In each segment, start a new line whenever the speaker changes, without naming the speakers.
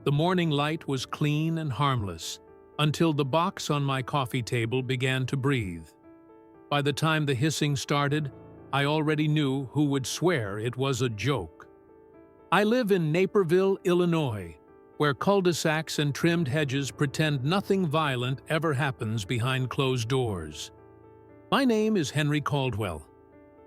The morning light was clean and harmless, until the box on my coffee table began to breathe. By the time the hissing started, I already knew who would swear it was a joke. I live in Naperville, Illinois, where cul-de-sacs and trimmed hedges pretend nothing violent ever happens behind closed doors. My name is Henry Caldwell.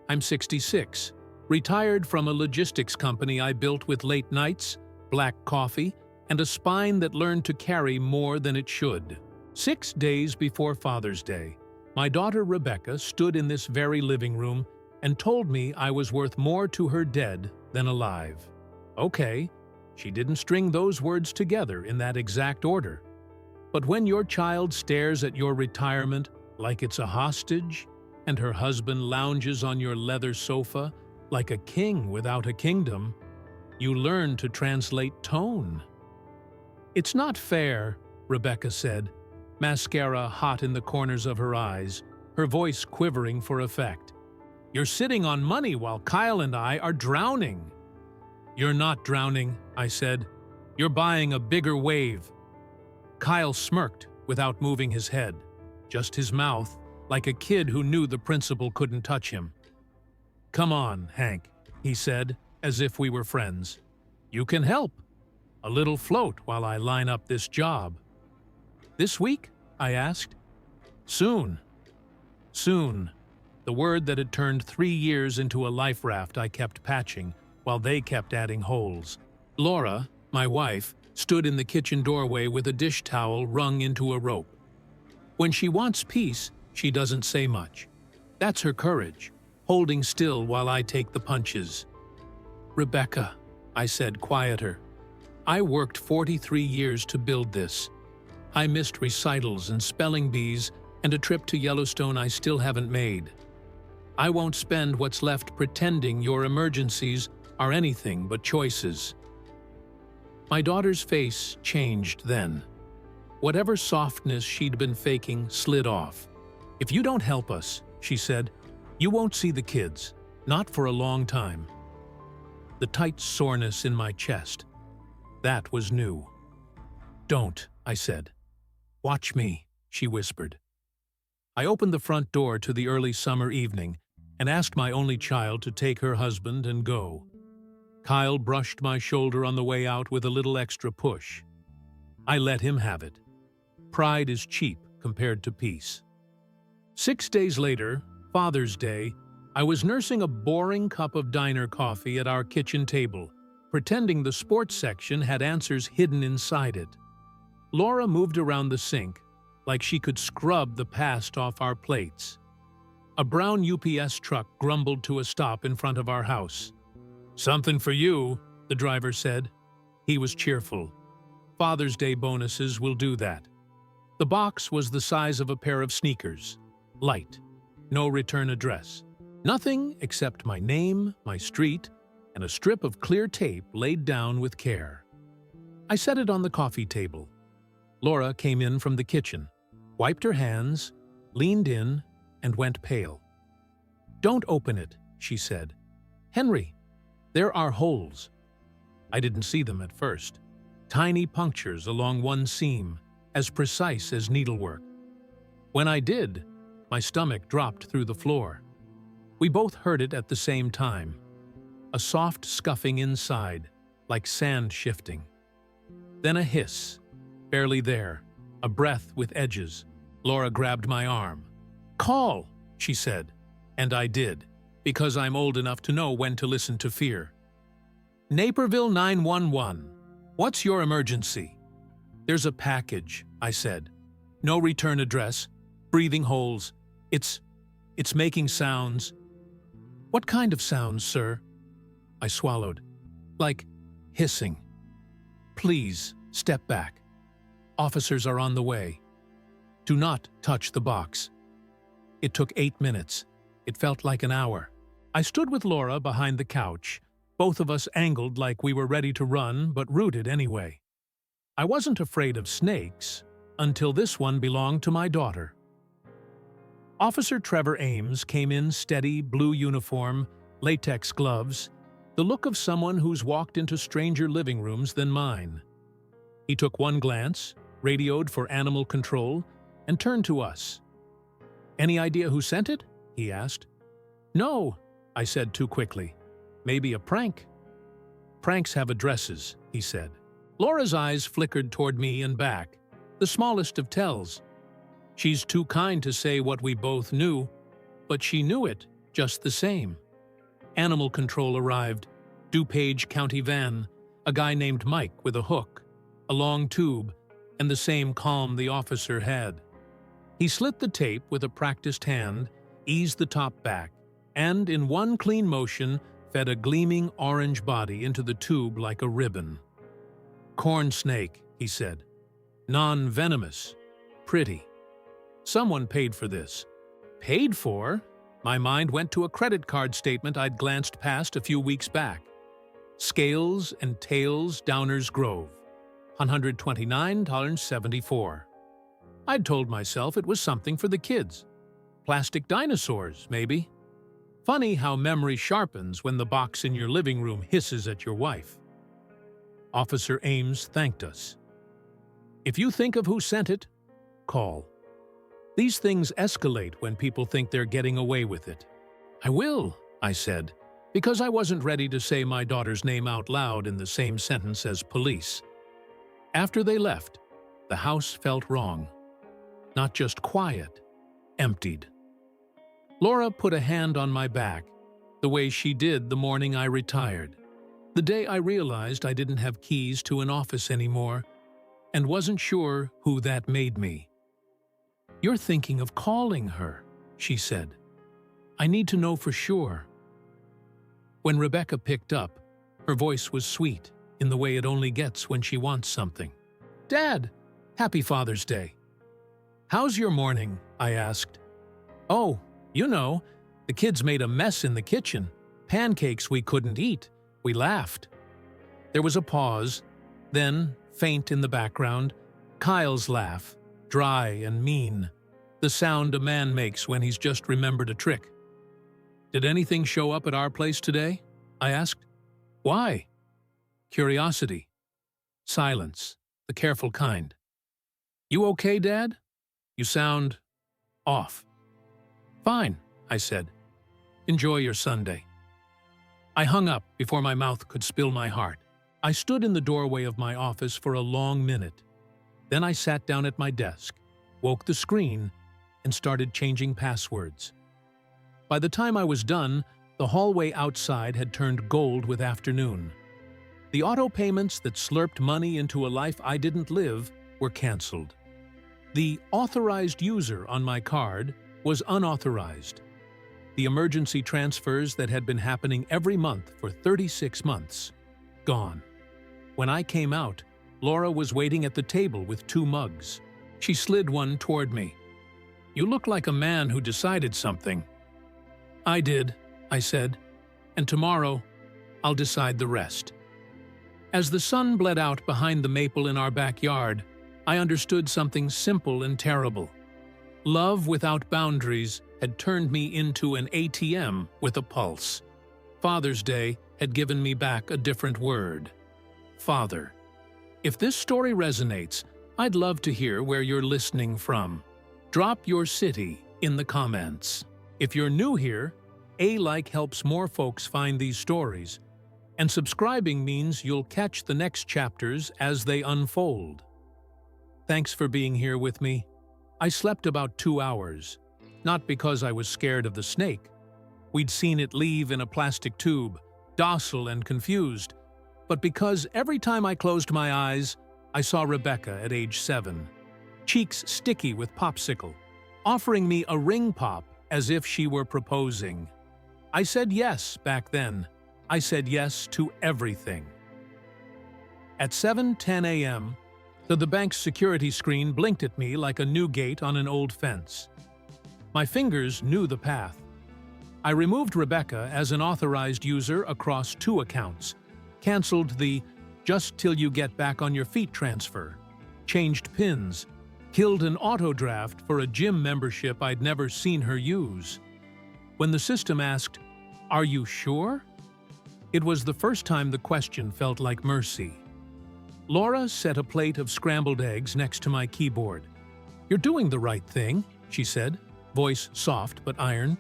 I'm 66, retired from a logistics company I built with late nights, black coffee, and a spine that learned to carry more than it should. 6 days before Father's Day, my daughter Rebecca stood in this very living room and told me I was worth more to her dead than alive. Okay, she didn't string those words together in that exact order. But when your child stares at your retirement like it's a hostage, and her husband lounges on your leather sofa like a king without a kingdom, you learn to translate tone. "It's not fair," Rebecca said, mascara hot in the corners of her eyes, her voice quivering for effect. "You're sitting on money while Kyle and I are drowning." "You're not drowning," I said. "You're buying a bigger wave." Kyle smirked without moving his head, just his mouth, like a kid who knew the principal couldn't touch him. "Come on, Hank," he said, as if we were friends. "You can help. A little float while I line up this job." "This week?" I asked. "Soon." Soon. The word that had turned 3 years into a life raft I kept patching, while they kept adding holes. Laura, my wife, stood in the kitchen doorway with a dish towel wrung into a rope. When she wants peace, she doesn't say much. That's her courage, holding still while I take the punches. "Rebecca," I said, quieter. "I worked 43 years to build this. I missed recitals and spelling bees and a trip to Yellowstone I still haven't made. I won't spend what's left pretending your emergencies are anything but choices." My daughter's face changed then. Whatever softness she'd been faking slid off. "If you don't help us," she said, "you won't see the kids. Not for a long time." The tight soreness in my chest. That was new. "Don't," I said. "Watch me," she whispered. I opened the front door to the early summer evening and asked my only child to take her husband and go. Kyle brushed my shoulder on the way out with a little extra push. I let him have it. Pride is cheap compared to peace. 6 days later, Father's Day, I was nursing a boring cup of diner coffee at our kitchen table, pretending the sports section had answers hidden inside it. Laura moved around the sink, like she could scrub the past off our plates. A brown UPS truck grumbled to a stop in front of our house. "Something for you," the driver said. He was cheerful. Father's Day bonuses will do that. The box was the size of a pair of sneakers. Light. No return address. Nothing except my name, my street, and a strip of clear tape laid down with care. I set it on the coffee table. Laura came in from the kitchen, wiped her hands, leaned in, and went pale. "Don't open it," she said. "Henry, there are holes." I didn't see them at first. Tiny punctures along one seam, as precise as needlework. When I did, my stomach dropped through the floor. We both heard it at the same time. A soft scuffing inside, like sand shifting. Then a hiss, barely there, a breath with edges. Laura grabbed my arm. "Call," she said, and I did, because I'm old enough to know when to listen to fear. "Naperville 911. What's your emergency?" "There's a package," I said. "No return address. Breathing holes. It's making sounds." "What kind of sounds, sir?" I swallowed. "Like hissing." "Please, step back. Officers are on the way. Do not touch the box." It took 8 minutes. It felt like an hour. I stood with Laura behind the couch, both of us angled like we were ready to run, but rooted anyway. I wasn't afraid of snakes, until this one belonged to my daughter. Officer Trevor Ames came in steady, blue uniform, latex gloves, the look of someone who's walked into stranger living rooms than mine. He took one glance, radioed for animal control, and turned to us. "Any idea who sent it?" he asked. "No," I said too quickly. "Maybe a prank." "Pranks have addresses," he said. Laura's eyes flickered toward me and back, the smallest of tells. She's too kind to say what we both knew, but she knew it just the same. Animal control arrived, DuPage County van, a guy named Mike with a hook, a long tube, and the same calm the officer had. He slit the tape with a practiced hand, eased the top back, and in one clean motion fed a gleaming orange body into the tube like a ribbon. "Corn snake," he said. "Non-venomous. Pretty. Someone paid for this." Paid for? My mind went to a credit card statement I'd glanced past a few weeks back. Scales and Tails, Downers Grove. $129.74. I'd told myself it was something for the kids. Plastic dinosaurs, maybe. Funny how memory sharpens when the box in your living room hisses at your wife. Officer Ames thanked us. "If you think of who sent it, call." These things escalate when people think they're getting away with it. "I will," I said, because I wasn't ready to say my daughter's name out loud in the same sentence as police. After they left, the house felt wrong. Not just quiet, emptied. Laura put a hand on my back, the way she did the morning I retired, the day I realized I didn't have keys to an office anymore, and wasn't sure who that made me. "You're thinking of calling her," she said. "I need to know for sure." When Rebecca picked up, her voice was sweet, in the way it only gets when she wants something. "Dad, happy Father's Day." "How's your morning?" I asked. "Oh, you know, the kids made a mess in the kitchen. Pancakes we couldn't eat. We laughed." There was a pause, then, faint in the background, Kyle's laugh, dry and mean, the sound a man makes when he's just remembered a trick. "Did anything show up at our place today?" I asked. "Why?" Curiosity. Silence, the careful kind. "You okay, Dad? You sound off." "Fine," I said. "Enjoy your Sunday." I hung up before my mouth could spill my heart. I stood in the doorway of my office for a long minute. Then I sat down at my desk, woke the screen, and started changing passwords. By the time I was done, the hallway outside had turned gold with afternoon. The auto payments that slurped money into a life I didn't live were canceled. The authorized user on my card was unauthorized. The emergency transfers that had been happening every month for 36 months, gone. When I came out, Laura was waiting at the table with 2 mugs. She slid one toward me. "You look like a man who decided something." "I did," I said, "and tomorrow I'll decide the rest." As the sun bled out behind the maple in our backyard, I understood something simple and terrible. Love without boundaries had turned me into an ATM with a pulse. Father's Day had given me back a different word. Father. If this story resonates, I'd love to hear where you're listening from. Drop your city in the comments. If you're new here, a like helps more folks find these stories, and subscribing means you'll catch the next chapters as they unfold. Thanks for being here with me. I slept about 2 hours, not because I was scared of the snake. We'd seen it leave in a plastic tube, docile and confused, but because every time I closed my eyes, I saw Rebecca at age 7, cheeks sticky with popsicle, offering me a ring pop as if she were proposing. I said yes back then. I said yes to everything. At 7:10 a.m., the bank's security screen blinked at me like a new gate on an old fence. My fingers knew the path. I removed Rebecca as an authorized user across 2 accounts, canceled the "just till you get back on your feet" transfer, changed PINs, killed an auto draft for a gym membership I'd never seen her use. When the system asked, "Are you sure?" it was the first time the question felt like mercy. Laura set a plate of scrambled eggs next to my keyboard. "You're doing the right thing," she said, voice soft but iron.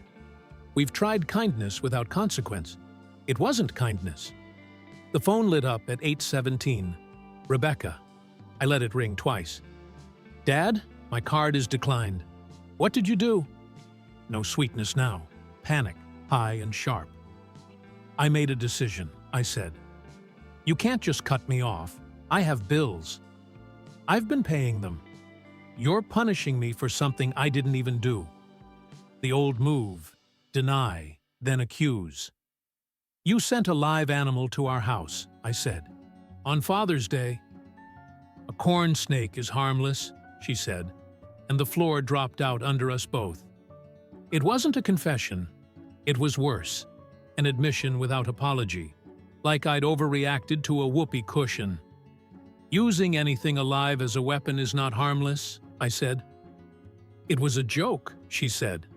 "We've tried kindness without consequence. It wasn't kindness." The phone lit up at 8:17. Rebecca. I let it ring twice. "Dad, my card is declined." "What did you do?" No sweetness now. Panic, high and sharp. "I made a decision," I said. "You can't just cut me off. I have bills. I've been paying them. You're punishing me for something I didn't even do." The old move. Deny, then accuse. "You sent a live animal to our house," I said. "On Father's Day." "A corn snake is harmless," she said, and the floor dropped out under us both. It wasn't a confession. It was worse. An admission without apology. Like I'd overreacted to a whoopee cushion. "Using anything alive as a weapon is not harmless," I said. "It was a joke," she said.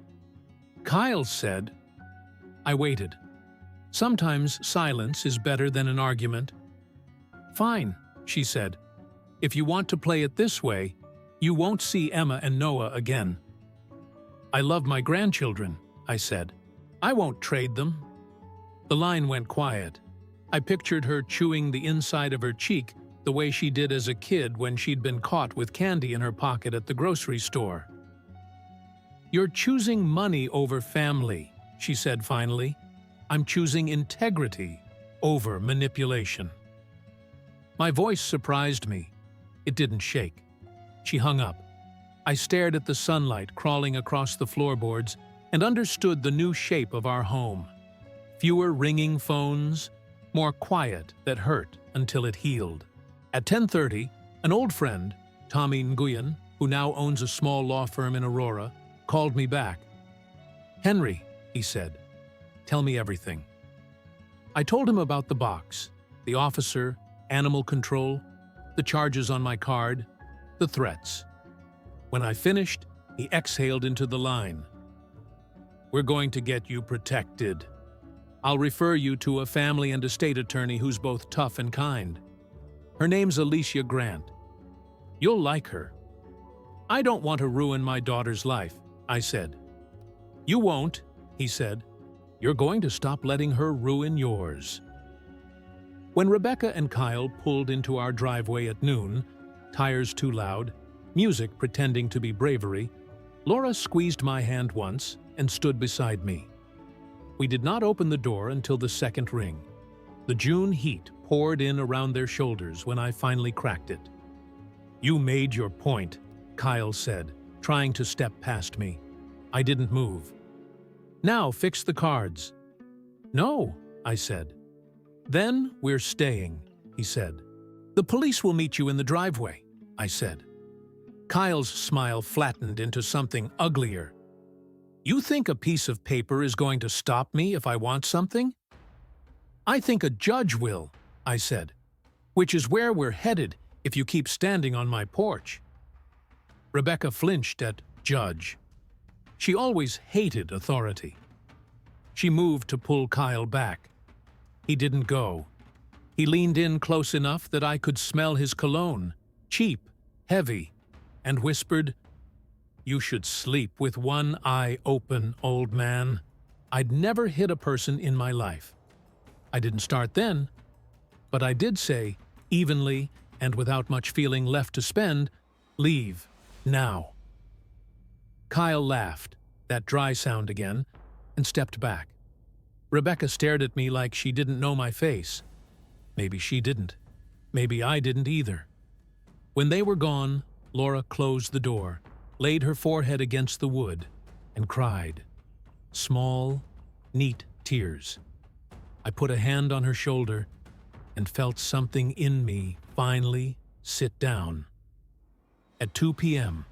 "Kyle said." I waited. Sometimes silence is better than an argument. "Fine," she said. "If you want to play it this way, you won't see Emma and Noah again." "I love my grandchildren," I said. "I won't trade them." The line went quiet. I pictured her chewing the inside of her cheek the way she did as a kid when she'd been caught with candy in her pocket at the grocery store. "You're choosing money over family," she said finally. "I'm choosing integrity over manipulation." My voice surprised me. It didn't shake. She hung up. I stared at the sunlight crawling across the floorboards and understood the new shape of our home. Fewer ringing phones, more quiet that hurt until it healed. At 10:30, an old friend, Tommy Nguyen, who now owns a small law firm in Aurora, called me back. "Henry," he said, "tell me everything." I told him about the box, the officer, animal control, the charges on my card, the threats. When I finished, he exhaled into the line. "We're going to get you protected. I'll refer you to a family and estate attorney who's both tough and kind. Her name's Alicia Grant. You'll like her." "I don't want to ruin my daughter's life," I said. "You won't," he said. "You're going to stop letting her ruin yours." When Rebecca and Kyle pulled into our driveway at noon, tires too loud, music pretending to be bravery, Laura squeezed my hand once and stood beside me. We did not open the door until the second ring. The June heat poured in around their shoulders when I finally cracked it. "You made your point," Kyle said, trying to step past me. I didn't move. "Now fix the cards." "No," I said. "Then we're staying," he said. "The police will meet you in the driveway," I said. Kyle's smile flattened into something uglier. "You think a piece of paper is going to stop me if I want something?" "I think a judge will," I said, "which is where we're headed if you keep standing on my porch." Rebecca flinched at judge. She always hated authority. She moved to pull Kyle back. He didn't go. He leaned in close enough that I could smell his cologne, cheap, heavy, and whispered, "You should sleep with one eye open, old man." I'd never hit a person in my life. I didn't start then, but I did say, evenly and without much feeling left to spend, "Leave, now." Kyle laughed, that dry sound again, and stepped back. Rebecca stared at me like she didn't know my face. Maybe she didn't. Maybe I didn't either. When they were gone, Laura closed the door, laid her forehead against the wood, and cried. Small, neat tears. I put a hand on her shoulder and felt something in me finally sit down. At 2 p.m.,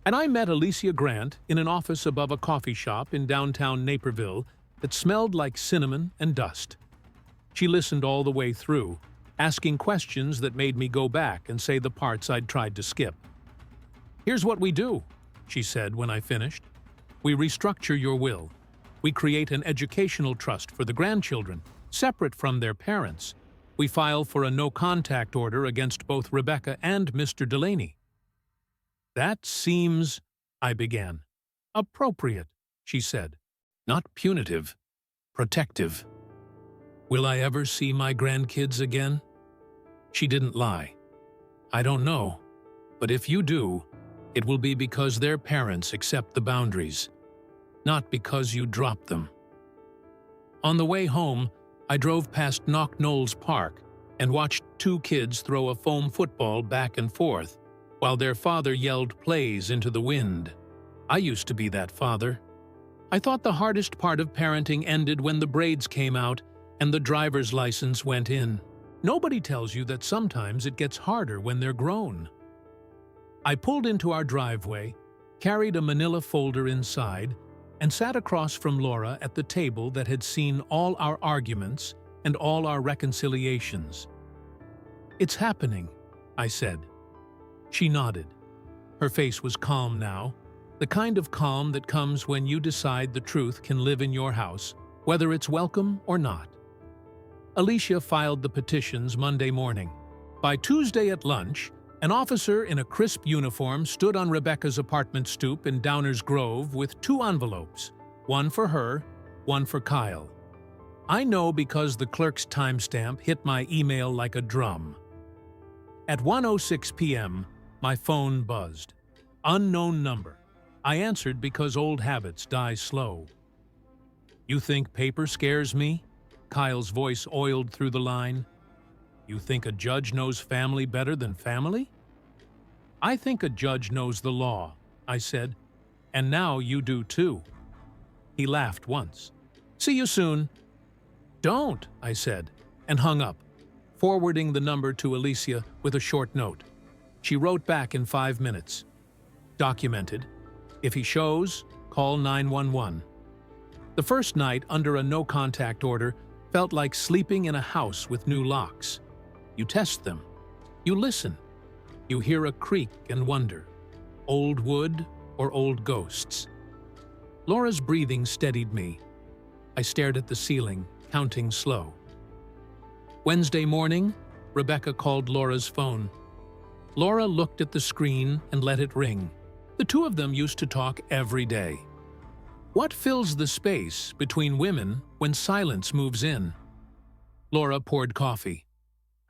and I met Alicia Grant in an office above a coffee shop in downtown Naperville that smelled like cinnamon and dust. She listened all the way through, asking questions that made me go back and say the parts I'd tried to skip. "Here's what we do," she said when I finished. "We restructure your will. We create an educational trust for the grandchildren, separate from their parents. We file for a no-contact order against both Rebecca and Mr. Delaney." "That seems," I began. "Appropriate," she said. "Not punitive, protective." "Will I ever see my grandkids again?" She didn't lie. "I don't know, but if you do, it will be because their parents accept the boundaries, not because you dropped them." On the way home, I drove past Knocknolls Park and watched two kids throw a foam football back and forth while their father yelled plays into the wind. I used to be that father. I thought the hardest part of parenting ended when the braids came out and the driver's license went in. Nobody tells you that sometimes it gets harder when they're grown. I pulled into our driveway, carried a manila folder inside, and sat across from Laura at the table that had seen all our arguments and all our reconciliations. "It's happening," I said. She nodded. Her face was calm now, the kind of calm that comes when you decide the truth can live in your house, whether it's welcome or not. Alicia filed the petitions Monday morning. By Tuesday at lunch, an officer in a crisp uniform stood on Rebecca's apartment stoop in Downers Grove with two envelopes, one for her, one for Kyle. I know because the clerk's timestamp hit my email like a drum. At 1:06 p.m., my phone buzzed. Unknown number. I answered because old habits die slow. "You think paper scares me?" Kyle's voice oiled through the line. "You think a judge knows family better than family?" "I think a judge knows the law," I said, "and now you do too." He laughed once. "See you soon." "Don't," I said, and hung up, forwarding the number to Alicia with a short note. She wrote back in 5 minutes. Documented. If he shows, call 911. The first night under a no-contact order felt like sleeping in a house with new locks. You test them. You listen. You hear a creak and wonder. Old wood or old ghosts? Laura's breathing steadied me. I stared at the ceiling, counting slow. Wednesday morning, Rebecca called Laura's phone. Laura looked at the screen and let it ring. The two of them used to talk every day. What fills the space between women when silence moves in? Laura poured coffee.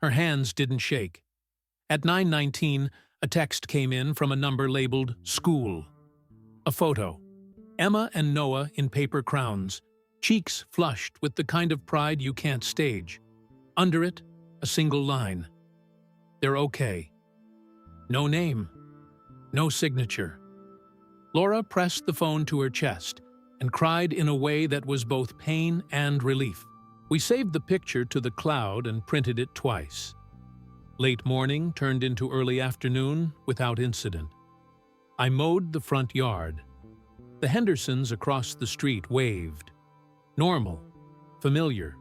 Her hands didn't shake. At 9:19, a text came in from a number labeled School. A photo. Emma and Noah in paper crowns, cheeks flushed with the kind of pride you can't stage. Under it, a single line. They're okay. No name. No signature. Laura pressed the phone to her chest and cried in a way that was both pain and relief. We saved the picture to the cloud and printed it twice. Late morning turned into early afternoon without incident. I mowed the front yard. The Hendersons across the street waved. Normal, familiar.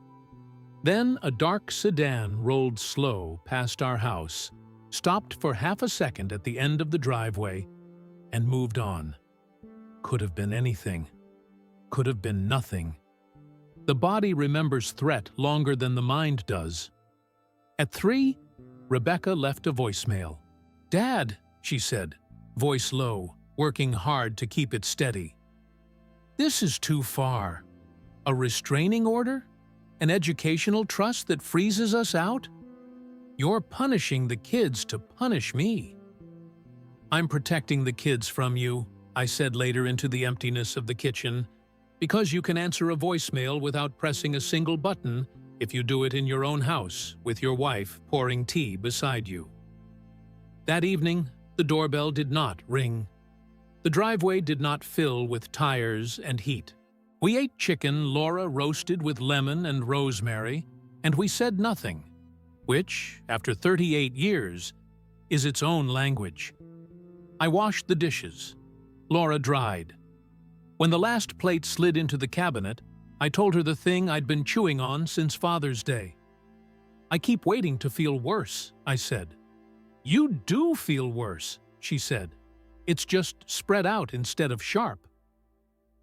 Then a dark sedan rolled slow past our house, stopped for half a second at the end of the driveway, and moved on. Could have been anything. Could have been nothing. The body remembers threat longer than the mind does. At 3, Rebecca left a voicemail. "Dad," she said, voice low, working hard to keep it steady. "This is too far. A restraining order? An educational trust that freezes us out? You're punishing the kids to punish me." "I'm protecting the kids from you," I said later into the emptiness of the kitchen, "because you can answer a voicemail without pressing a single button if you do it in your own house with your wife pouring tea beside you." That evening, the doorbell did not ring. The driveway did not fill with tires and heat. We ate chicken Laura roasted with lemon and rosemary, and we said nothing, which, after 38 years, is its own language. I washed the dishes. Laura dried. When the last plate slid into the cabinet, I told her the thing I'd been chewing on since Father's Day. "I keep waiting to feel worse," I said. "You do feel worse," she said. "It's just spread out instead of sharp."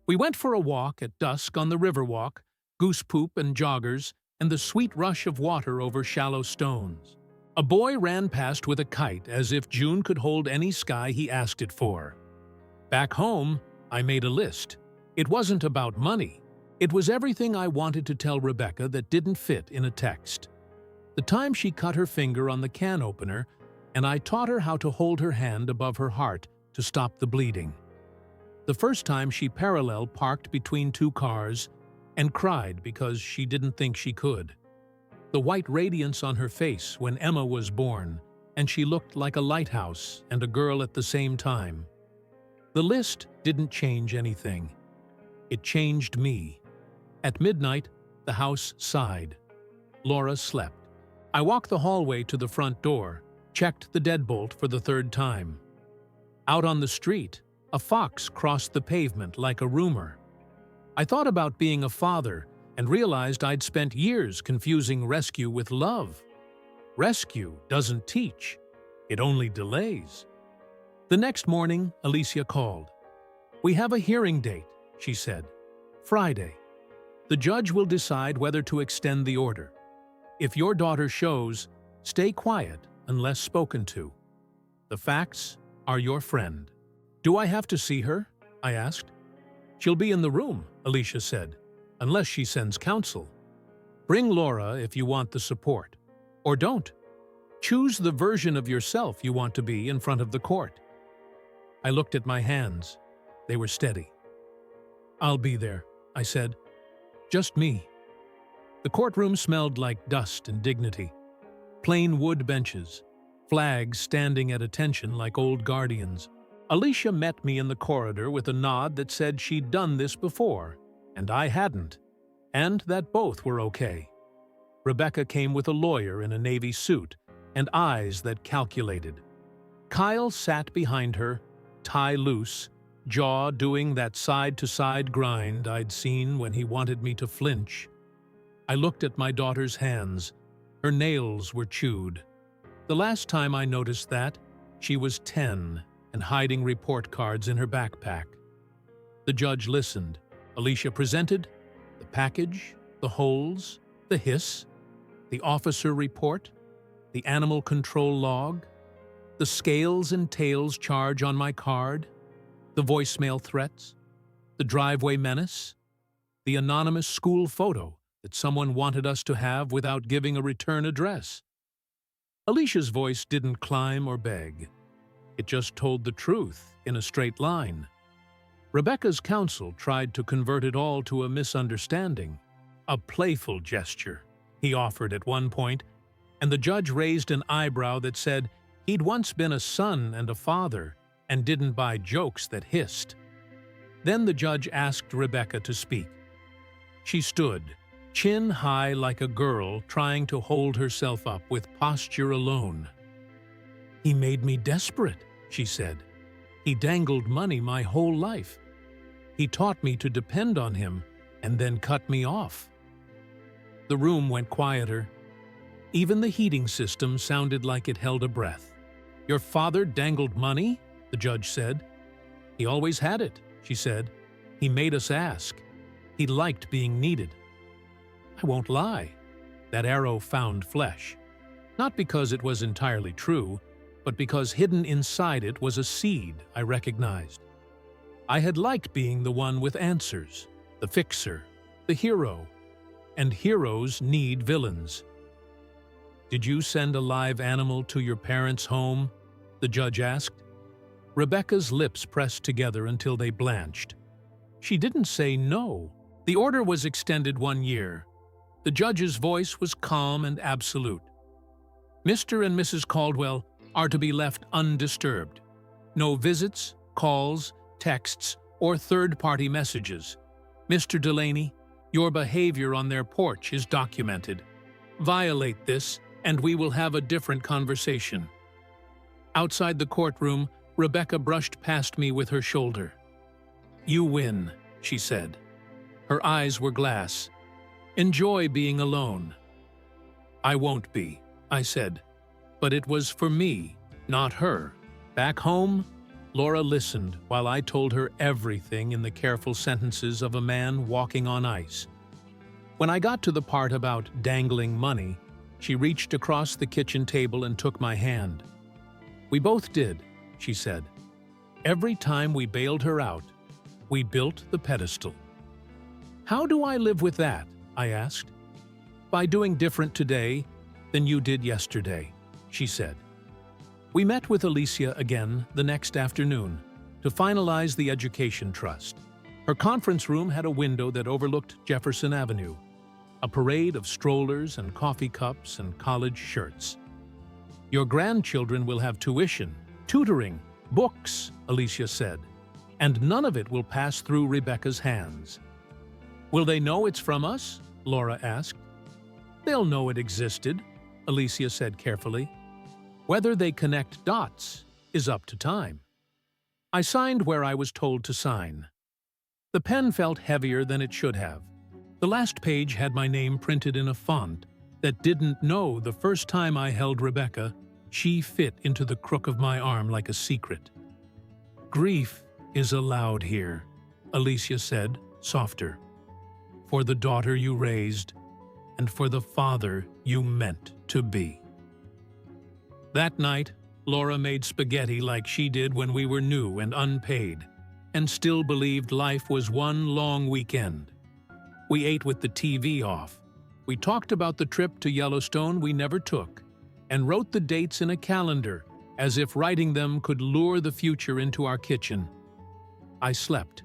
We went for a walk at dusk on the Riverwalk, goose poop and joggers, and the sweet rush of water over shallow stones. A boy ran past with a kite as if June could hold any sky he asked it for. Back home, I made a list. It wasn't about money. It was everything I wanted to tell Rebecca that didn't fit in a text. The time she cut her finger on the can opener, and I taught her how to hold her hand above her heart to stop the bleeding. The first time she parallel parked between two cars and cried because she didn't think she could. The white radiance on her face when Emma was born, and she looked like a lighthouse and a girl at the same time. The list didn't change anything. It changed me. At midnight, the house sighed. Laura slept. I walked the hallway to the front door, checked the deadbolt for the third time. Out on the street, a fox crossed the pavement like a rumor. I thought about being a father and realized I'd spent years confusing rescue with love. Rescue doesn't teach. It only delays. The next morning, Alicia called. "We have a hearing date," she said. "Friday. The judge will decide whether to extend the order. If your daughter shows, stay quiet unless spoken to. The facts are your friend." "Do I have to see her?" I asked. "She'll be in the room," Alicia said, "unless she sends counsel. Bring Laura if you want the support. Or don't. Choose the version of yourself you want to be in front of the court." I looked at my hands. They were steady. "I'll be there," I said. "Just me." The courtroom smelled like dust and dignity. Plain wood benches, flags standing at attention like old guardians. Alicia met me in the corridor with a nod that said she'd done this before, and I hadn't, and that both were okay. Rebecca came with a lawyer in a navy suit and eyes that calculated. Kyle sat behind her, tie loose, jaw doing that side-to-side grind I'd seen when he wanted me to flinch. I looked at my daughter's hands. Her nails were chewed. The last time I noticed that, she was 10 and hiding report cards in her backpack. The judge listened. Alicia presented the package, the holes, the hiss, the officer report, the animal control log, the scales and tails charge on my card, the voicemail threats, the driveway menace, the anonymous school photo that someone wanted us to have without giving a return address. Alicia's voice didn't climb or beg. It just told the truth in a straight line. Rebecca's counsel tried to convert it all to a misunderstanding, a playful gesture, he offered at one point, and the judge raised an eyebrow that said he'd once been a son and a father and didn't buy jokes that hissed. Then the judge asked Rebecca to speak. She stood, chin high like a girl trying to hold herself up with posture alone. "He made me desperate," she said. "He dangled money my whole life. He taught me to depend on him and then cut me off." The room went quieter. Even the heating system sounded like it held a breath. "Your father dangled money?" the judge said. "He always had it," she said. "He made us ask. He liked being needed." I won't lie. That arrow found flesh. Not because it was entirely true, but because hidden inside it was a seed I recognized. I had liked being the one with answers, the fixer, the hero, and heroes need villains. "Did you send a live animal to your parents' home?" the judge asked. Rebecca's lips pressed together until they blanched. She didn't say no. The order was extended 1 year. The judge's voice was calm and absolute. "Mr. and Mrs. Caldwell are to be left undisturbed. No visits, calls, texts, or third-party messages. Mr. Delaney, your behavior on their porch is documented. Violate this, and we will have a different conversation." Outside the courtroom, Rebecca brushed past me with her shoulder. "You win," she said. Her eyes were glass. "Enjoy being alone." "I won't be," I said. But it was for me, not her. Back home, Laura listened while I told her everything in the careful sentences of a man walking on ice. When I got to the part about dangling money, she reached across the kitchen table and took my hand. "We both did," she said. "Every time we bailed her out, we built the pedestal." "How do I live with that?" I asked. "By doing different today than you did yesterday," she said. We met with Alicia again the next afternoon to finalize the education trust. Her conference room had a window that overlooked Jefferson Avenue, a parade of strollers and coffee cups and college shirts. "Your grandchildren will have tuition, tutoring, books," Alicia said, "and none of it will pass through Rebecca's hands." "Will they know it's from us?" Laura asked. "They'll know it existed," Alicia said carefully. "Whether they connect dots is up to time." I signed where I was told to sign. The pen felt heavier than it should have. The last page had my name printed in a font that didn't know the first time I held Rebecca, she fit into the crook of my arm like a secret. "Grief is allowed here," Alicia said, softer. "For the daughter you raised, and for the father you meant to be." That night, Laura made spaghetti like she did when we were new and unpaid, and still believed life was one long weekend. We ate with the TV off. We talked about the trip to Yellowstone we never took, and wrote the dates in a calendar, as if writing them could lure the future into our kitchen. I slept.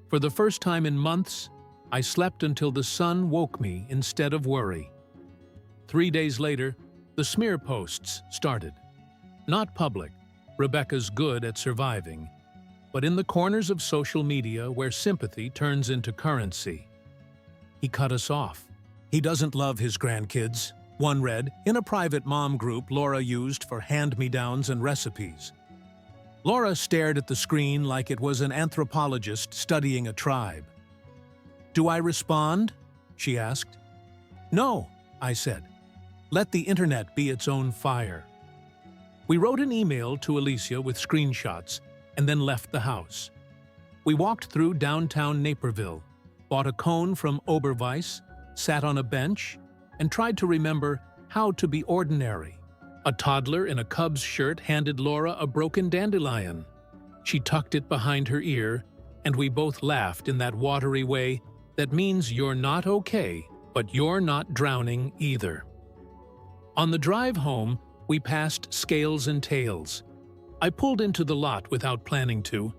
For the first time in months, I slept until the sun woke me instead of worry. 3 days later, the smear posts started. Not public, Rebecca's good at surviving, but in the corners of social media where sympathy turns into currency. "He cut us off. He doesn't love his grandkids," one read, in a private mom group Laura used for hand-me-downs and recipes. Laura stared at the screen like it was an anthropologist studying a tribe. "Do I respond?" she asked. "No," I said. "Let the internet be its own fire." We wrote an email to Alicia with screenshots and then left the house. We walked through downtown Naperville, bought a cone from Oberweis, sat on a bench, and tried to remember how to be ordinary. A toddler in a Cubs shirt handed Laura a broken dandelion. She tucked it behind her ear, and we both laughed in that watery way that means you're not okay, but you're not drowning either. On the drive home, we passed Scales and Tails. I pulled into the lot without planning to.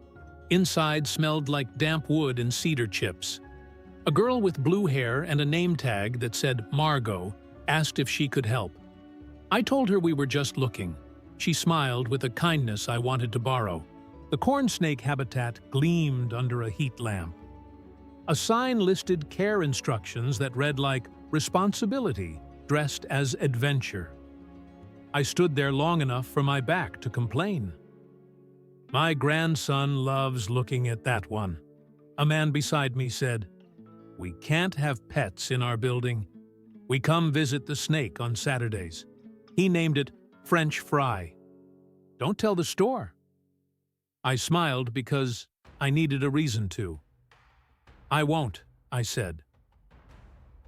Inside smelled like damp wood and cedar chips. A girl with blue hair and a name tag that said Margot asked if she could help. I told her we were just looking. She smiled with a kindness I wanted to borrow. The corn snake habitat gleamed under a heat lamp. A sign listed care instructions that read like responsibility, dressed as adventure. I stood there long enough for my back to complain. "My grandson loves looking at that one." A man beside me said, "We can't have pets in our building. We come visit the snake on Saturdays." He named it French Fry. "Don't tell the store." I smiled because I needed a reason to. "I won't," I said.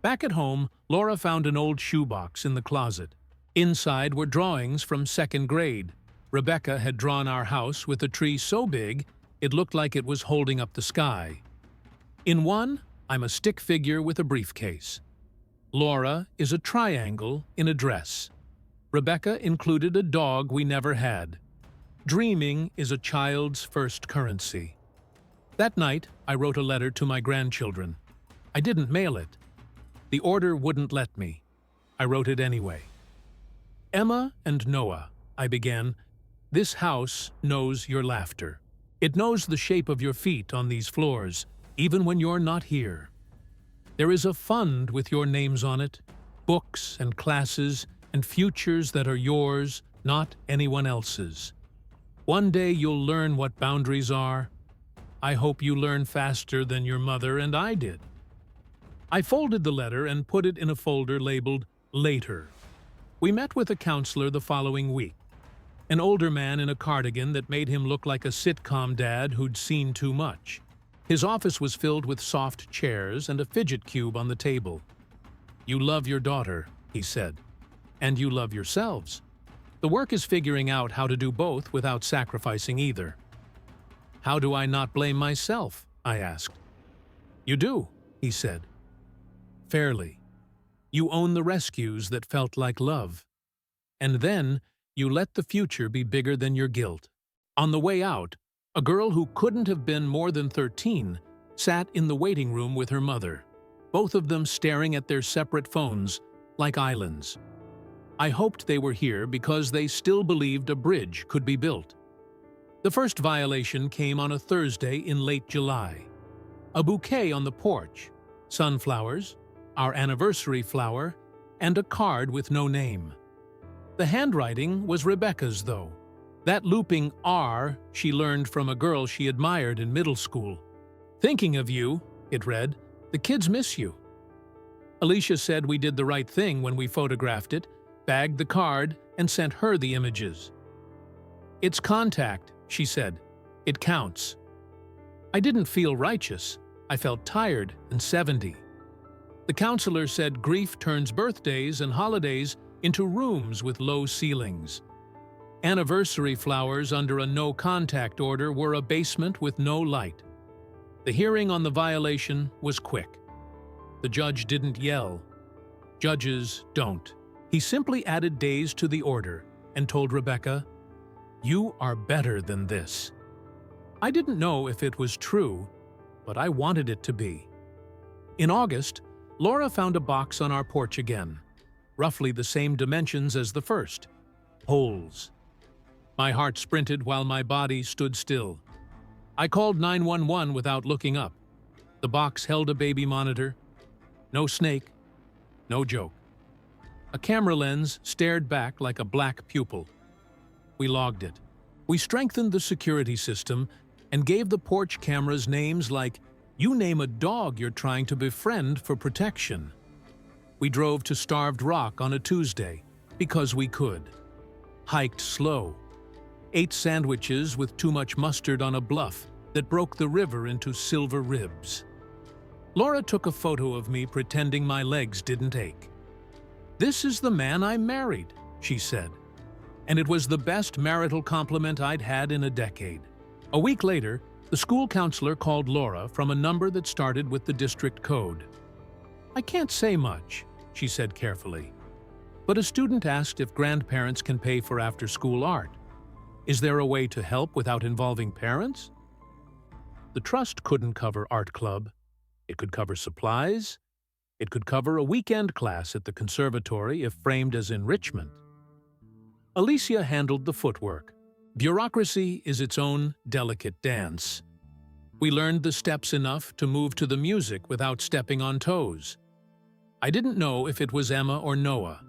Back at home, Laura found an old shoebox in the closet. Inside were drawings from 2nd grade. Rebecca had drawn our house with a tree so big it looked like it was holding up the sky. In one, I'm a stick figure with a briefcase. Laura is a triangle in a dress. Rebecca included a dog we never had. Dreaming is a child's first currency. That night, I wrote a letter to my grandchildren. I didn't mail it. The order wouldn't let me. I wrote it anyway. "Emma and Noah," I began, "this house knows your laughter. It knows the shape of your feet on these floors, even when you're not here. There is a fund with your names on it, books and classes and futures that are yours, not anyone else's. One day you'll learn what boundaries are. I hope you learn faster than your mother and I did." I folded the letter and put it in a folder labeled Later. We met with a counselor the following week. An older man in a cardigan that made him look like a sitcom dad who'd seen too much. His office was filled with soft chairs and a fidget cube on the table. You love your daughter, he said, and you love yourselves. The work is figuring out how to do both without sacrificing either. How do I not blame myself? I asked. You do, he said. Fairly. You own the rescues that felt like love. And then you let the future be bigger than your guilt. On the way out, a girl who couldn't have been more than 13 sat in the waiting room with her mother, both of them staring at their separate phones like islands. I hoped they were here because they still believed a bridge could be built. The first violation came on a Thursday in late July. A bouquet on the porch, sunflowers, our anniversary flower, and a card with no name. The handwriting was Rebecca's, though. That looping R she learned from a girl she admired in middle school. Thinking of you, it read, the kids miss you. Alicia said we did the right thing when we photographed it, bagged the card, and sent her the images. It's contact, she said. It counts. I didn't feel righteous. I felt tired and 70. The counselor said grief turns birthdays and holidays into rooms with low ceilings. Anniversary flowers under a no-contact order were a basement with no light. The hearing on the violation was quick. The judge didn't yell. Judges don't. He simply added days to the order and told Rebecca, "You are better than this." I didn't know if it was true, but I wanted it to be. In August, Laura found a box on our porch again, roughly the same dimensions as the first. Holes. My heart sprinted while my body stood still. I called 911 without looking up. The box held a baby monitor. No snake. No joke. A camera lens stared back like a black pupil. We logged it. We strengthened the security system and gave the porch cameras names like, "You name a dog you're trying to befriend for protection." We drove to Starved Rock on a Tuesday, because we could. Hiked slow. Ate sandwiches with too much mustard on a bluff that broke the river into silver ribs. Laura took a photo of me pretending my legs didn't ache. "This is the man I married," she said. And it was the best marital compliment I'd had in a decade. A week later, the school counselor called Laura from a number that started with the district code. "I can't say much," she said carefully. "But a student asked if grandparents can pay for after-school art. Is there a way to help without involving parents?" The trust couldn't cover art club. It could cover supplies. It could cover a weekend class at the conservatory if framed as enrichment. Alicia handled the footwork. Bureaucracy is its own delicate dance. We learned the steps enough to move to the music without stepping on toes. I didn't know if it was Emma or Noah.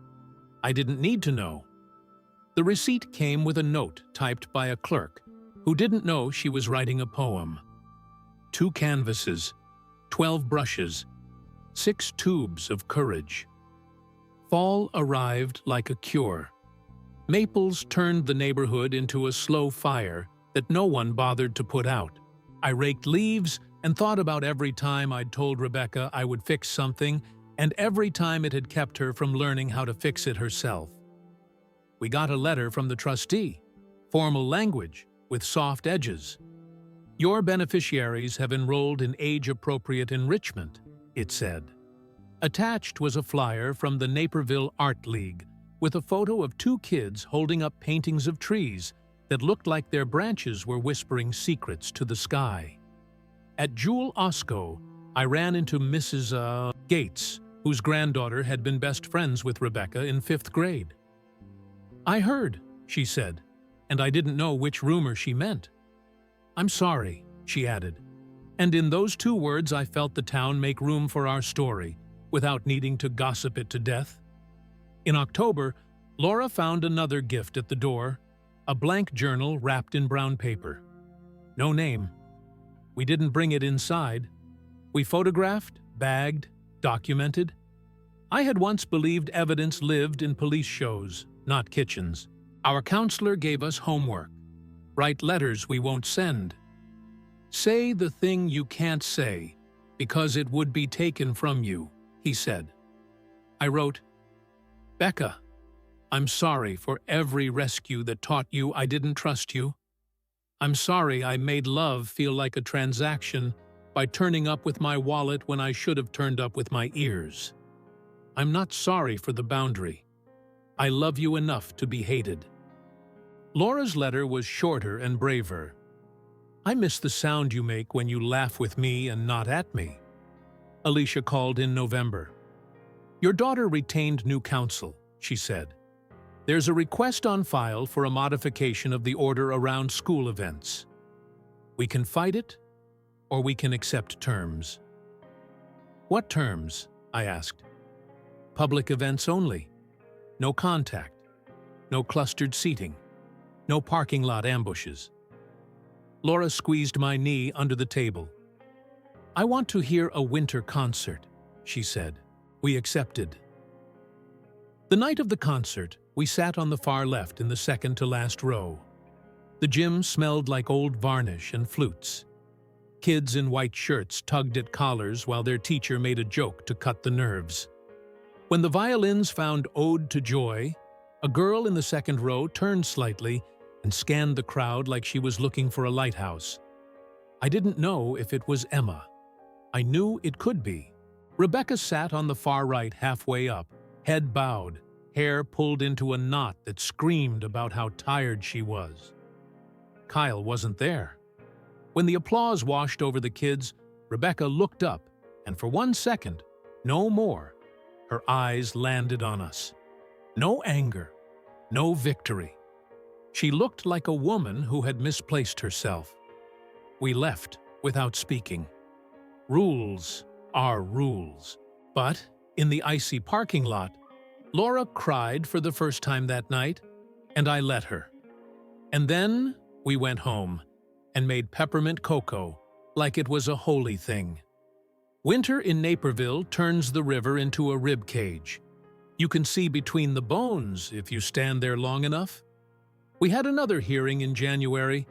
I didn't need to know. The receipt came with a note typed by a clerk who didn't know she was writing a poem. 2 canvases, 12 brushes, 6 tubes of courage. Fall arrived like a cure. Maples turned the neighborhood into a slow fire that no one bothered to put out. I raked leaves and thought about every time I'd told Rebecca I would fix something and every time it had kept her from learning how to fix it herself. We got a letter from the trustee, formal language with soft edges. "Your beneficiaries have enrolled in age-appropriate enrichment," it said. Attached was a flyer from the Naperville Art League with a photo of 2 kids holding up paintings of trees that looked like their branches were whispering secrets to the sky. At Jewel Osco, I ran into Mrs. Gates, whose granddaughter had been best friends with Rebecca in 5th grade. "I heard," she said, and I didn't know which rumor she meant. "I'm sorry," she added. And in those 2 words I felt the town make room for our story, without needing to gossip it to death. In October, Laura found another gift at the door, a blank journal wrapped in brown paper. No name. We didn't bring it inside. We photographed, bagged, documented. I had once believed evidence lived in police shows, not kitchens. Our counselor gave us homework. Write letters we won't send. Say the thing you can't say, because it would be taken from you, he said. I wrote, "Becca, I'm sorry for every rescue that taught you I didn't trust you. I'm sorry I made love feel like a transaction by turning up with my wallet when I should have turned up with my ears. I'm not sorry for the boundary. I love you enough to be hated." Laura's letter was shorter and braver. "I miss the sound you make when you laugh with me and not at me." Alicia called in November. "Your daughter retained new counsel," she said. "There's a request on file for a modification of the order around school events. We can fight it, or we can accept terms." "What terms?" I asked. "Public events only. No contact. No clustered seating. No parking lot ambushes." Laura squeezed my knee under the table. "I want to hear a winter concert," she said. We accepted. The night of the concert, we sat on the far left in the second to last row. The gym smelled like old varnish and flutes. Kids in white shirts tugged at collars while their teacher made a joke to cut the nerves. When the violins found Ode to Joy, a girl in the second row turned slightly and scanned the crowd like she was looking for a lighthouse. I didn't know if it was Emma. I knew it could be. Rebecca sat on the far right halfway up, head bowed, hair pulled into a knot that screamed about how tired she was. Kyle wasn't there. When the applause washed over the kids, Rebecca looked up, and for 1 second, no more, her eyes landed on us. No anger, no victory. She looked like a woman who had misplaced herself. We left without speaking. Rules are rules. But in the icy parking lot, Laura cried for the first time that night, and I let her. And then we went home and made peppermint cocoa like it was a holy thing. Winter in Naperville turns the river into a rib cage. You can see between the bones if you stand there long enough. We had another hearing in January.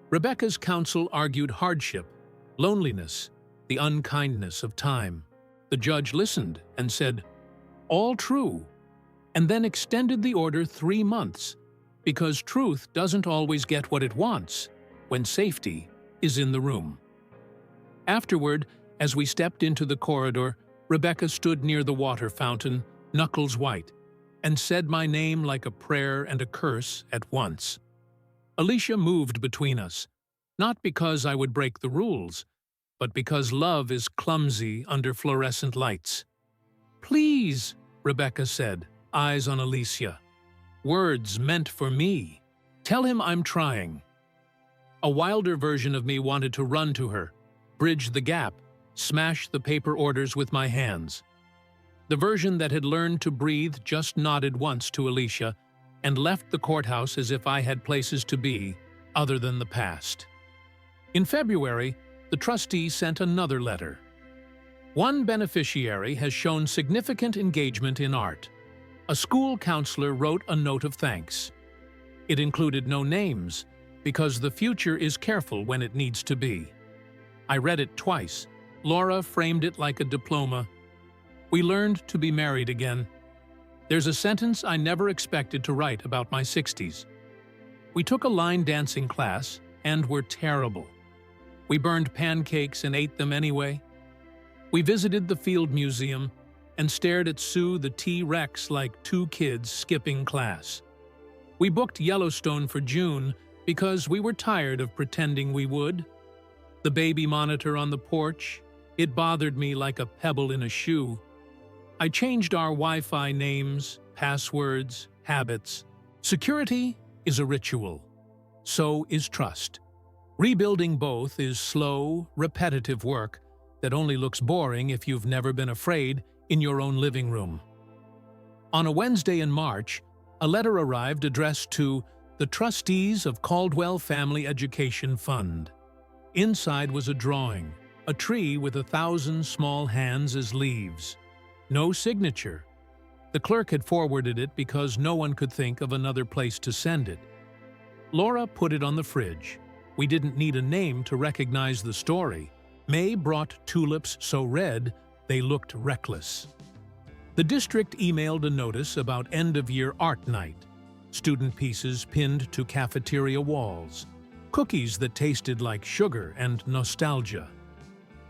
Rebecca's counsel argued hardship, loneliness, the unkindness of time. The judge listened and said, "All true," and then extended the order 3 months, because truth doesn't always get what it wants when safety is in the room. Afterward, as we stepped into the corridor, Rebecca stood near the water fountain, knuckles white, and said my name like a prayer and a curse at once. Alicia moved between us, not because I would break the rules, but because love is clumsy under fluorescent lights. "Please," Rebecca said, eyes on Alicia. "Words meant for me. Tell him I'm trying." A wilder version of me wanted to run to her, bridge the gap, smash the paper orders with my hands. The version that had learned to breathe just nodded once to Alicia and left the courthouse as if I had places to be other than the past. In February, the trustee sent another letter. "One beneficiary has shown significant engagement in art. A school counselor wrote a note of thanks. It included no names, because the future is careful when it needs to be." I read it twice. Laura framed it like a diploma. We learned to be married again. There's a sentence I never expected to write about my 60s. We took a line dancing class and were terrible. We burned pancakes and ate them anyway. We visited the Field Museum and stared at Sue the T-Rex like 2 kids skipping class. We booked Yellowstone for June because we were tired of pretending we would. The baby monitor on the porch, it bothered me like a pebble in a shoe. I changed our Wi-Fi names, passwords, habits. Security is a ritual. So is trust. Rebuilding both is slow, repetitive work that only looks boring if you've never been afraid in your own living room. On a Wednesday in March, a letter arrived addressed to the trustees of Caldwell Family Education Fund. Inside was a drawing, a tree with 1,000 small hands as leaves. No signature. The clerk had forwarded it because no one could think of another place to send it. Laura put it on the fridge. We didn't need a name to recognize the story. May brought tulips so red they looked reckless. The district emailed a notice about end-of-year art night, student pieces pinned to cafeteria walls, cookies that tasted like sugar and nostalgia.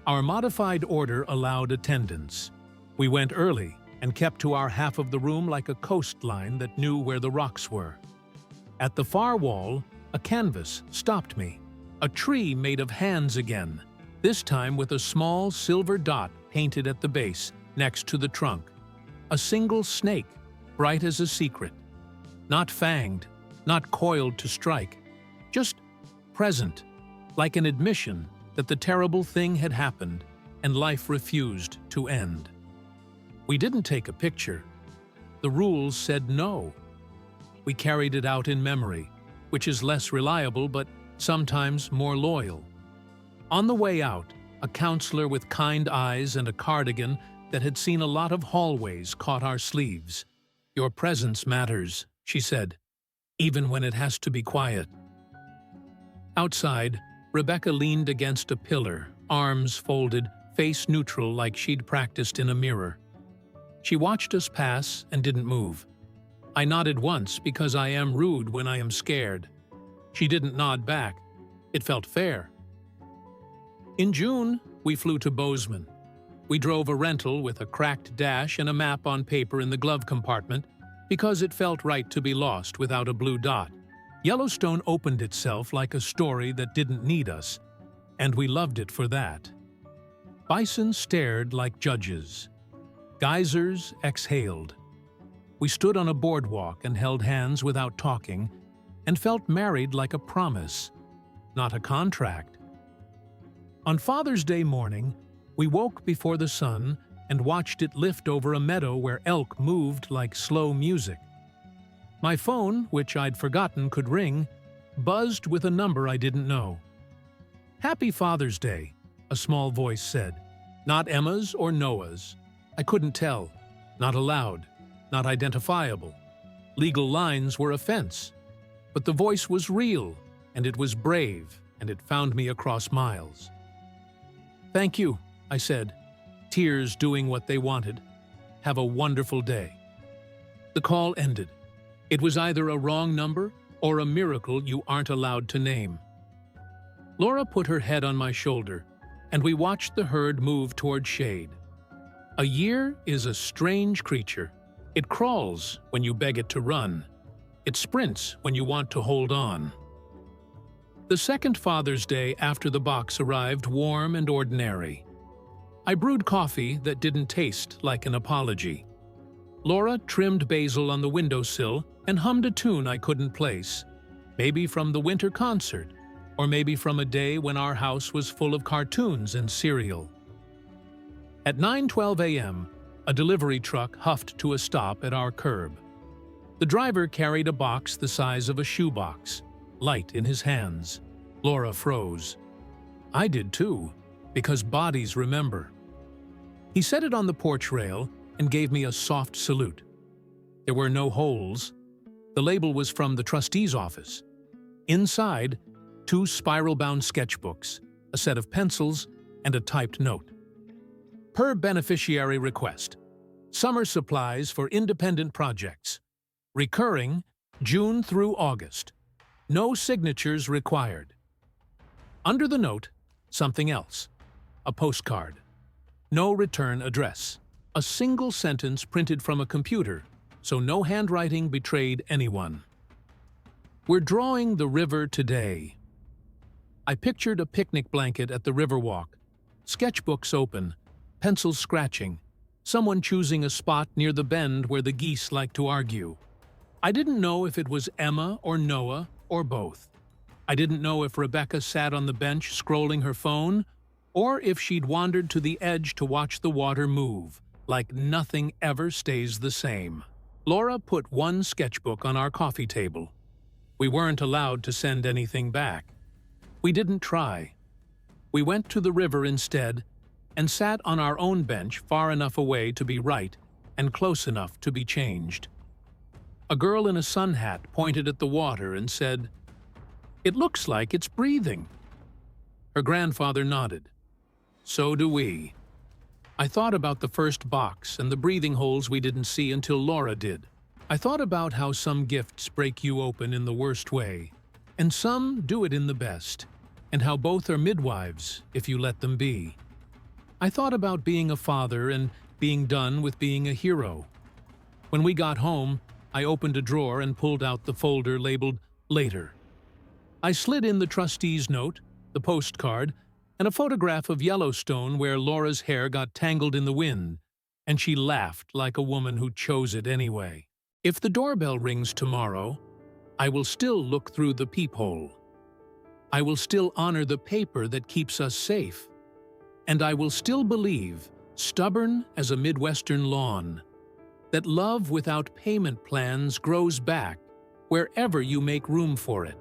Our modified order allowed attendance. We went early and kept to our half of the room like a coastline that knew where the rocks were. At the far wall, a canvas stopped me. A tree made of hands again, this time with a small silver dot painted at the base, next to the trunk. A single snake, bright as a secret. Not fanged, not coiled to strike, just present, like an admission that the terrible thing had happened and life refused to end. We didn't take a picture. The rules said no. We carried it out in memory, which is less reliable but sometimes more loyal. On the way out, a counselor with kind eyes and a cardigan that had seen a lot of hallways caught our sleeves. "Your presence matters," she said, "even when it has to be quiet." Outside, Rebecca leaned against a pillar, arms folded, face neutral like she'd practiced in a mirror. She watched us pass and didn't move. I nodded once because I am rude when I am scared. She didn't nod back. It felt fair. In June, we flew to Bozeman. We drove a rental with a cracked dash and a map on paper in the glove compartment because it felt right to be lost without a blue dot. Yellowstone opened itself like a story that didn't need us, and we loved it for that. Bison stared like judges. Geysers exhaled. We stood on a boardwalk and held hands without talking and felt married like a promise, not a contract. On Father's Day morning, we woke before the sun and watched it lift over a meadow where elk moved like slow music. My phone, which I'd forgotten could ring, buzzed with a number I didn't know. "Happy Father's Day," a small voice said. Not Emma's or Noah's. I couldn't tell. Not allowed. Not identifiable. Legal lines were a fence. But the voice was real, and it was brave, and it found me across miles. "Thank you," I said, tears doing what they wanted. "Have a wonderful day." The call ended. It was either a wrong number or a miracle you aren't allowed to name. Laura put her head on my shoulder, and we watched the herd move toward shade. A year is a strange creature. It crawls when you beg it to run. It sprints when you want to hold on. The second Father's Day after the box arrived warm and ordinary. I brewed coffee that didn't taste like an apology. Laura trimmed basil on the windowsill and hummed a tune I couldn't place, maybe from the winter concert, or maybe from a day when our house was full of cartoons and cereal. At 9:12 a.m., a delivery truck huffed to a stop at our curb. The driver carried a box the size of a shoebox, light in his hands. Laura froze. I did too, because bodies remember. He set it on the porch rail and gave me a soft salute. There were no holes. The label was from the trustee's office. Inside, 2 spiral-bound sketchbooks, a set of pencils, and a typed note. Per beneficiary request. Summer supplies for independent projects. Recurring, June through August. No signatures required. Under the note, something else. A postcard. No return address. A single sentence printed from a computer, so no handwriting betrayed anyone. We're drawing the river today. I pictured a picnic blanket at the Riverwalk, sketchbooks open, pencils scratching, someone choosing a spot near the bend where the geese like to argue. I didn't know if it was Emma or Noah or both. I didn't know if Rebecca sat on the bench scrolling her phone or if she'd wandered to the edge to watch the water move, like nothing ever stays the same. Laura put one sketchbook on our coffee table. We weren't allowed to send anything back. We didn't try. We went to the river instead and sat on our own bench far enough away to be right and close enough to be changed. A girl in a sun hat pointed at the water and said, "It looks like it's breathing." Her grandfather nodded. So do we. I thought about the first box and the breathing holes we didn't see until Laura did. I thought about how some gifts break you open in the worst way, and some do it in the best, and how both are midwives if you let them be. I thought about being a father and being done with being a hero. When we got home, I opened a drawer and pulled out the folder labeled Later. I slid in the trustee's note, the postcard, and a photograph of Yellowstone where Laura's hair got tangled in the wind, and she laughed like a woman who chose it anyway. If the doorbell rings tomorrow, I will still look through the peephole. I will still honor the paper that keeps us safe. And I will still believe, stubborn as a Midwestern lawn, that love without payment plans grows back wherever you make room for it.